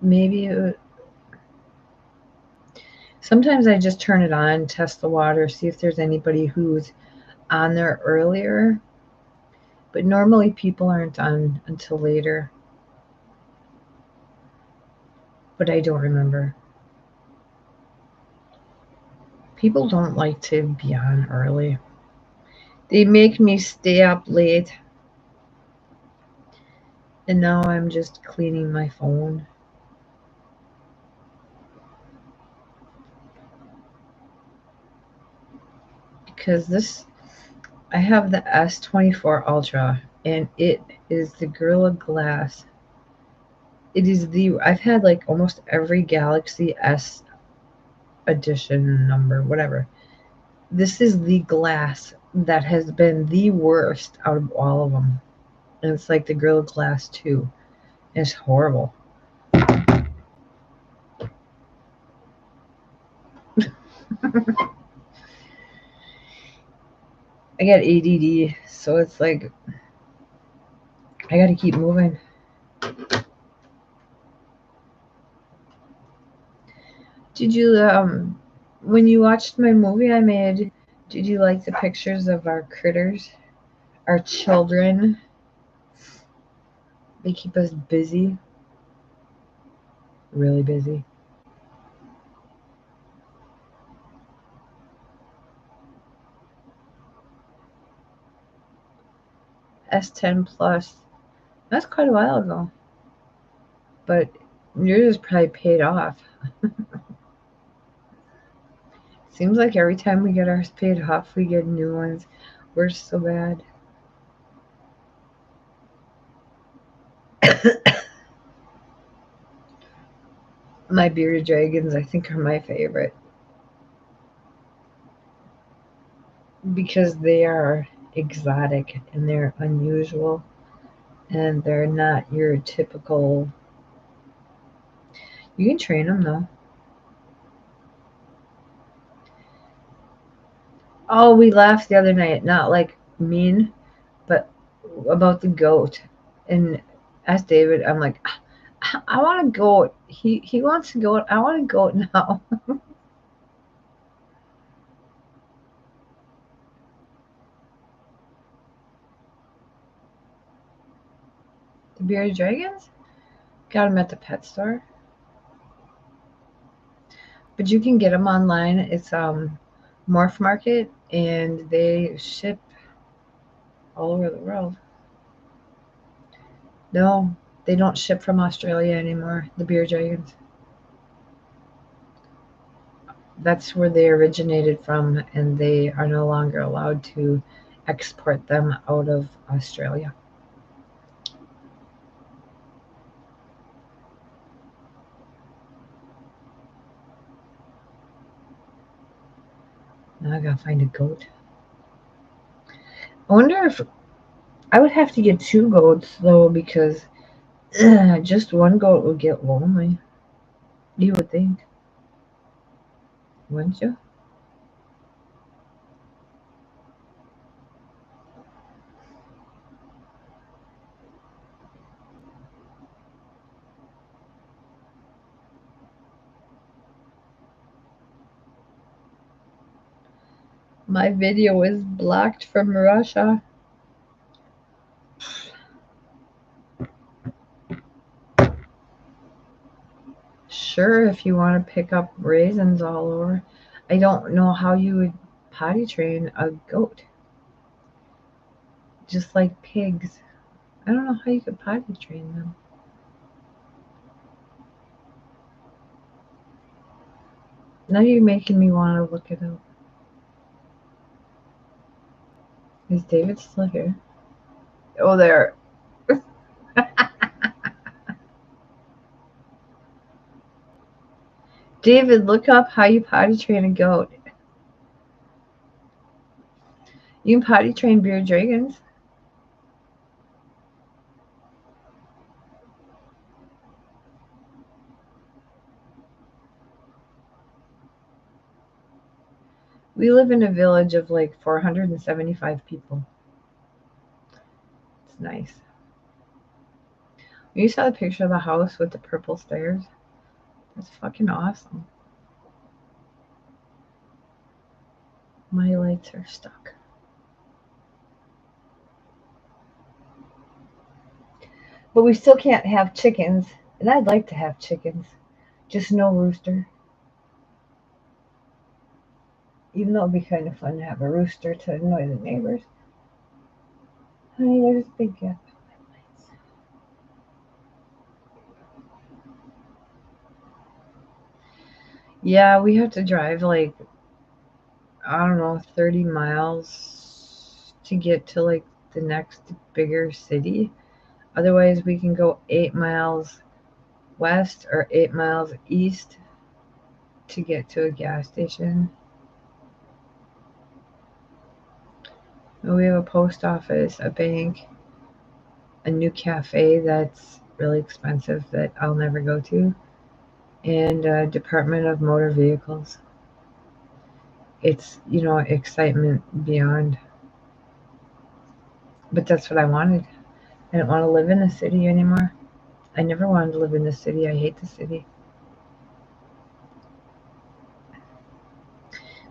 Maybe sometimes I just turn it on, test the water, see if there's anybody who's on there earlier. But normally people aren't on until later. But I don't remember. People don't like to be on early. They make me stay up late. And now I'm just cleaning my phone. Because I have the S24 Ultra, and it is the Gorilla Glass. I've had like almost every Galaxy S edition number, whatever. This is the glass that has been the worst out of all of them. And it's like the Gorilla Glass 2. It's horrible. I got ADD, so it's like I gotta keep moving. Did you when you watched my movie I made, did you like the pictures of our critters? Our children? They keep us busy. Really busy. S10 Plus. That's quite a while ago. But yours is probably paid off. Seems like every time we get ours paid off, we get new ones. We're so bad. My bearded dragons, I think, are my favorite. Because they are exotic and they're unusual. And they're not your typical. You can train them, though. Oh, we laughed the other night. Not like mean, but about the goat. And asked David, I'm like, I want a goat. He wants a goat. I want a goat now. The bearded dragons? Got them at the pet store. But you can get them online. It's Morph Market, and they ship all over the world. No, they don't ship from Australia anymore. The bearded dragons. That's where they originated from, and they are no longer allowed to export them out of Australia. Now I gotta find a goat. I wonder if I would have to get 2 goats though, because just one goat would get lonely. You would think, wouldn't you? My video is blocked from Russia. Sure, if you want to pick up raisins all over. I don't know how you would potty train a goat. Just like pigs. I don't know how you could potty train them. Now you're making me want to look it up. Is David still here? Oh, there. David, look up how you potty train a goat. You can potty train bearded dragons. We live in a village of like 475 people. It's nice. You saw the picture of the house with the purple stairs? That's fucking awesome. My lights are stuck. But we still can't have chickens. And I'd like to have chickens. Just no rooster. Even though it'd be kind of fun to have a rooster to annoy the neighbors. Honey, there's a big gap. Yeah, we have to drive like, I don't know, 30 miles to get to like the next bigger city. Otherwise, we can go 8 miles west or 8 miles east to get to a gas station. We have a post office, a bank, a new cafe that's really expensive that I'll never go to, and a Department of Motor Vehicles. It's, excitement beyond. But that's what I wanted. I didn't want to live in the city anymore. I never wanted to live in the city. I hate the city.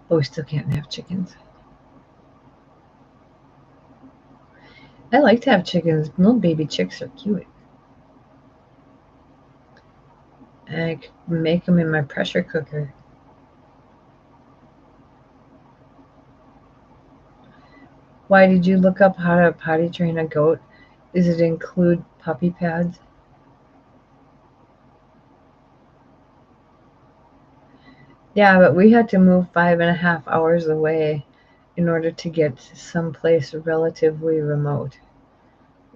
But we still can't have chickens. I like to have chickens. Little baby chicks are cute. And I could make them in my pressure cooker. Why did you look up how to potty train a goat? Does it include puppy pads? Yeah, but we had to move 5.5 hours away in order to get someplace relatively remote.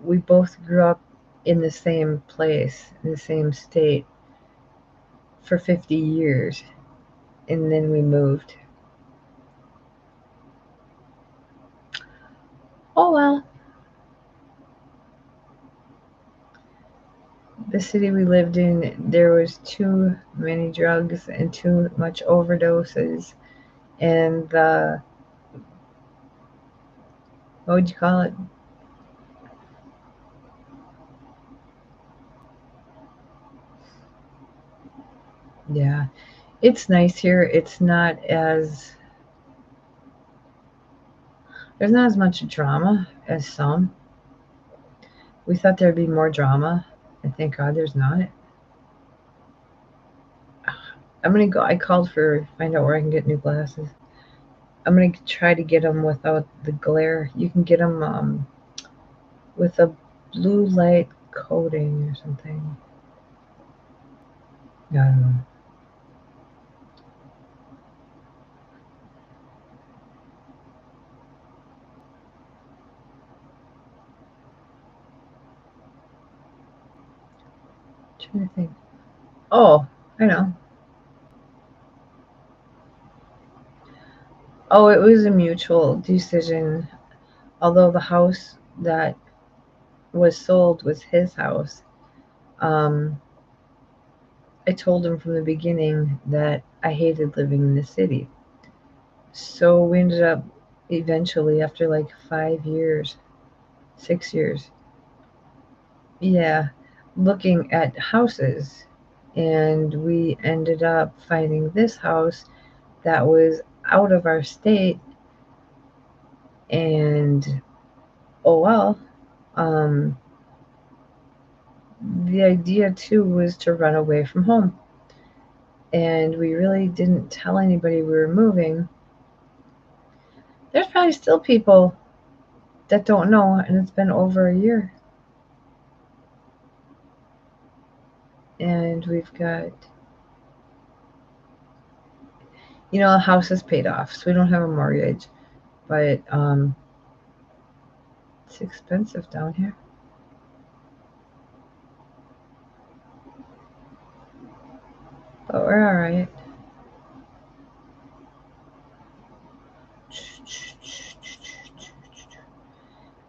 We both grew up in the same place, in the same state, for 50 years, and then we moved. Oh well. The city we lived in, there was too many drugs and too much overdoses, and what would you call it? Yeah, it's nice here. It's not as there's not as much drama as some. We thought there'd be more drama, and thank God there's not. I'm gonna go. I called for find out where I can get new glasses. I'm gonna try to get them without the glare. You can get them with a blue light coating or something. I don't know. I'm trying to think. Oh, I know. Oh, it was a mutual decision. Although the house that was sold was his house, um, I told him from the beginning that I hated living in the city. So we ended up eventually, after like 5 years, 6 years, yeah, looking at houses. And we ended up finding this house that was out of our state. And oh well, um, the idea too was to run away from home. and we really didn't tell anybody we were moving, there's probably still people that don't know, and it's been over a year. And we've got, you know, the house is paid off, so we don't have a mortgage, but it's expensive down here. But we're all right.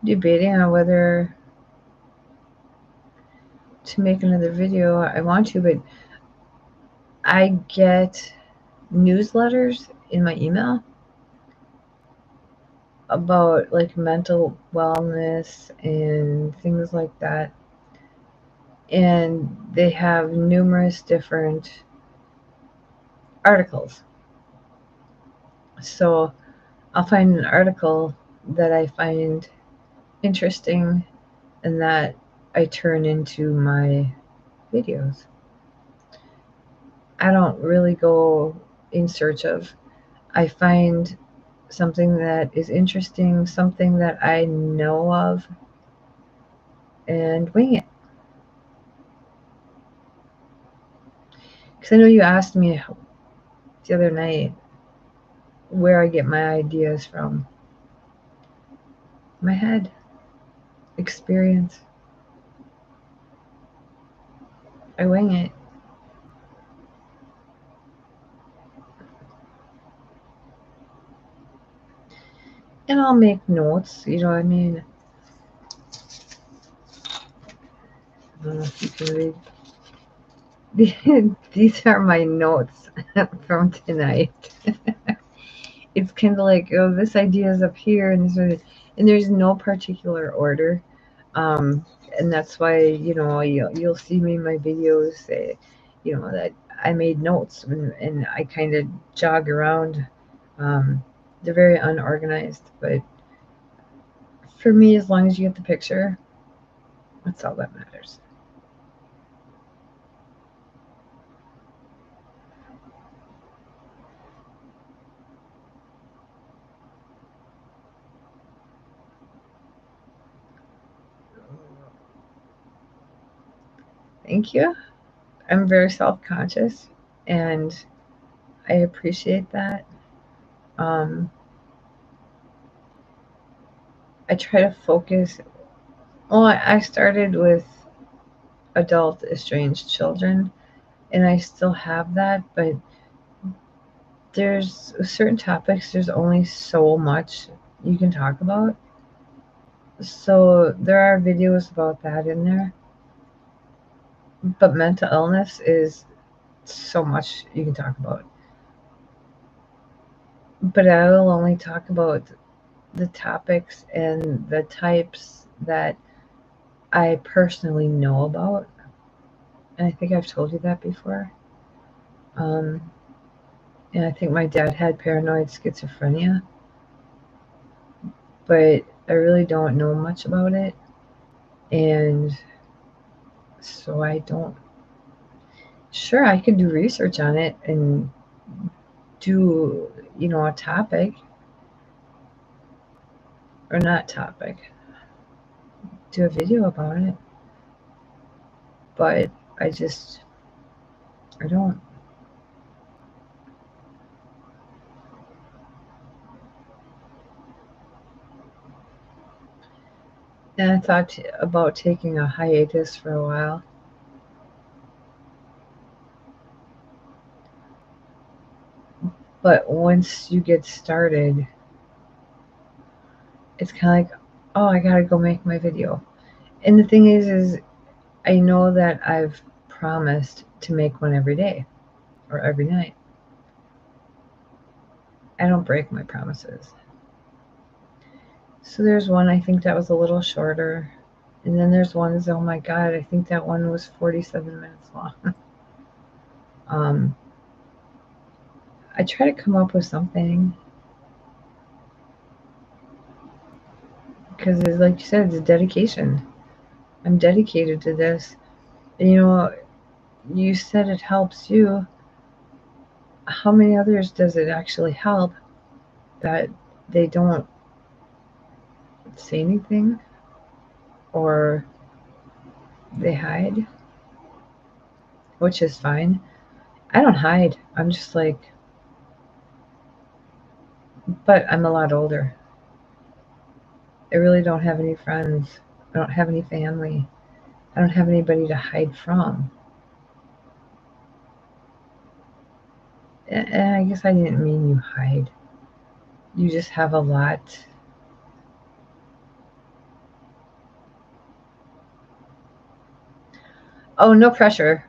Debating on whether to make another video. I want to, but I get newsletters in my email about like mental wellness and things like that, and they have numerous different articles. So I'll find an article that I find interesting and that I turn into my videos. I don't really go in search of. I find something that is interesting, something that I know of, and wing it. Because I know you asked me the other night where I get my ideas from. My head, experience. I wing it. And I'll make notes, you know what I mean? I don't know if you can read. These are my notes from tonight. It's kind of like, oh, this idea is up here, and there's no particular order. And that's why, you know, you'll see me in my videos say, you know, that I made notes and I kind of jog around. They're very unorganized, but for me, as long as you get the picture, that's all that matters. Thank you. I'm very self-conscious, and I appreciate that. I try to focus. Well, I started with adult estranged children, and I still have that, but there's certain topics, there's only so much you can talk about. So there are videos about that in there. But mental illness is so much you can talk about. But I will only talk about the topics and the types that I personally know about. And I think I've told you that before. And I think my dad had paranoid schizophrenia, but I really don't know much about it. And so I don't. Sure, I could do research on it and do, you know, a topic. Or not topic. Do a video about it. But I don't. And I thought about taking a hiatus for a while. But once you get started, it's kind of like, oh, I gotta go make my video. And the thing is I know that I've promised to make one every day or every night. I don't break my promises. So there's one, I think that was a little shorter. And then there's ones, oh my God, I think that one was 47 minutes long. I try to come up with something. Because, like you said, it's a dedication. I'm dedicated to this. And, you know, you said it helps you. how many others does it actually help that they don't say anything or they hide? Which is fine. I don't hide. I'm just like, but I'm a lot older. I really don't have any friends. I don't have any family. I don't have anybody to hide from. And I guess I didn't mean you hide. You just have a lot. Oh, no pressure.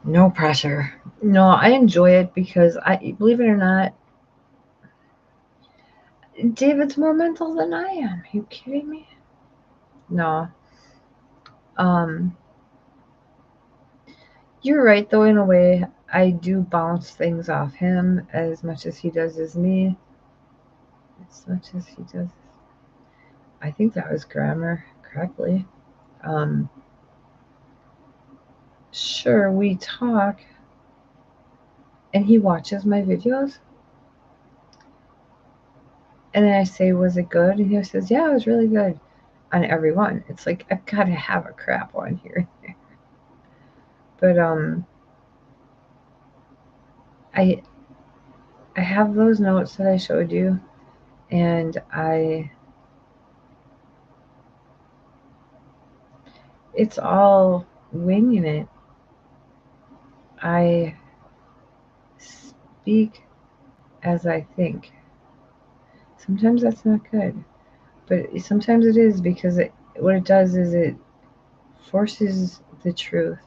No pressure. No, I enjoy it because I believe it or not, David's more mental than I am. Are you kidding me? No. Um, you're right though. In a way, I do bounce things off him as much as he does as me. As much as he does. I think that was grammar correctly. Um, sure, we talk, and he watches my videos, and then I say, "Was it good?" And he says, "Yeah, it was really good." On every one, it's like I've got to have a crap one here. But I I have those notes that I showed you, and it's all winging it. I speak as I think. Sometimes that's not good, but sometimes it is because what it does is it forces the truth.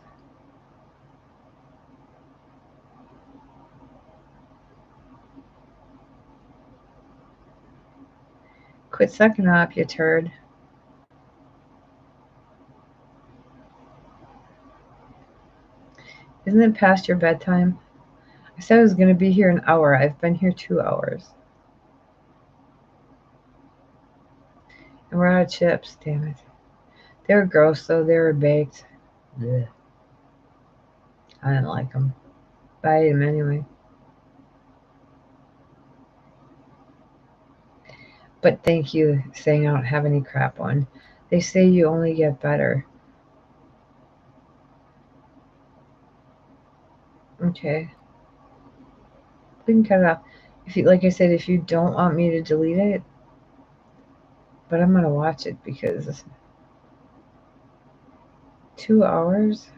Quit sucking up, you turd. Isn't it past your bedtime? I said I was going to be here an hour. I've been here 2 hours. And we're out of chips, damn it. They were gross though, they were baked. Blech. I didn't like them. But I ate them anyway. But thank you saying I don't have any crap on. They say you only get better. Okay. We can cut it off. If you, like I said, if you don't want me to delete it, but I'm gonna watch it because 2 hours,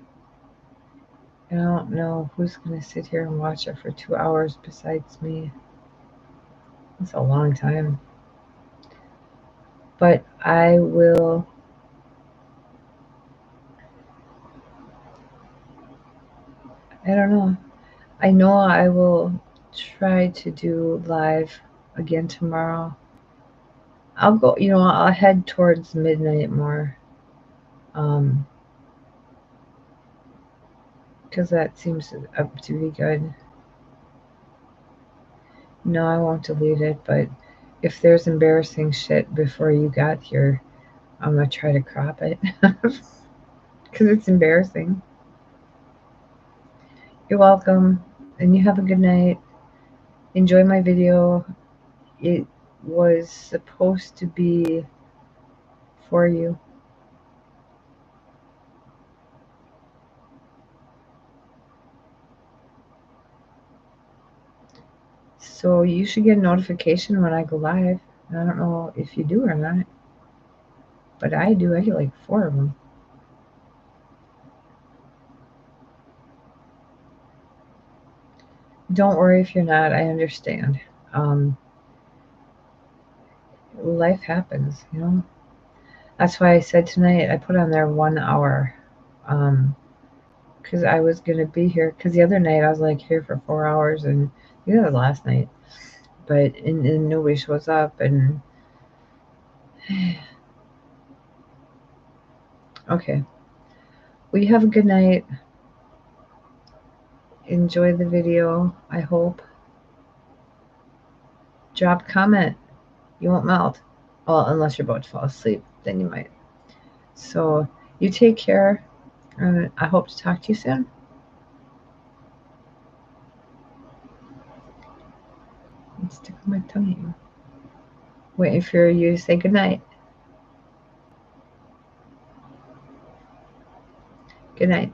and I don't know who's gonna sit here and watch it for 2 hours besides me. That's a long time. But I will. I don't know. I know I will try to do live again tomorrow. I'll go, I'll head towards midnight more. Um, because that seems up to be good. No, I won't delete it, but if there's embarrassing shit before you got here, I'm gonna try to crop it because it's embarrassing. You're welcome, and you have a good night. Enjoy my video. It was supposed to be for you. So you should get a notification when I go live. I don't know if you do or not, but I do. I get like 4 of them. Don't worry if you're not. I understand. Um, Life happens. That's why I said tonight I put on there 1 hour. Because I was going to be here. Because the other night I was like here for 4 hours, and the other last night. But and nobody shows up, and okay. Well, you have a good night. Enjoy the video, I hope. Drop a comment. You won't melt. Well, unless you're about to fall asleep, then you might. So you take care, and I hope to talk to you soon. Let's stick my tongue in. Waiting for you to say goodnight. Good night.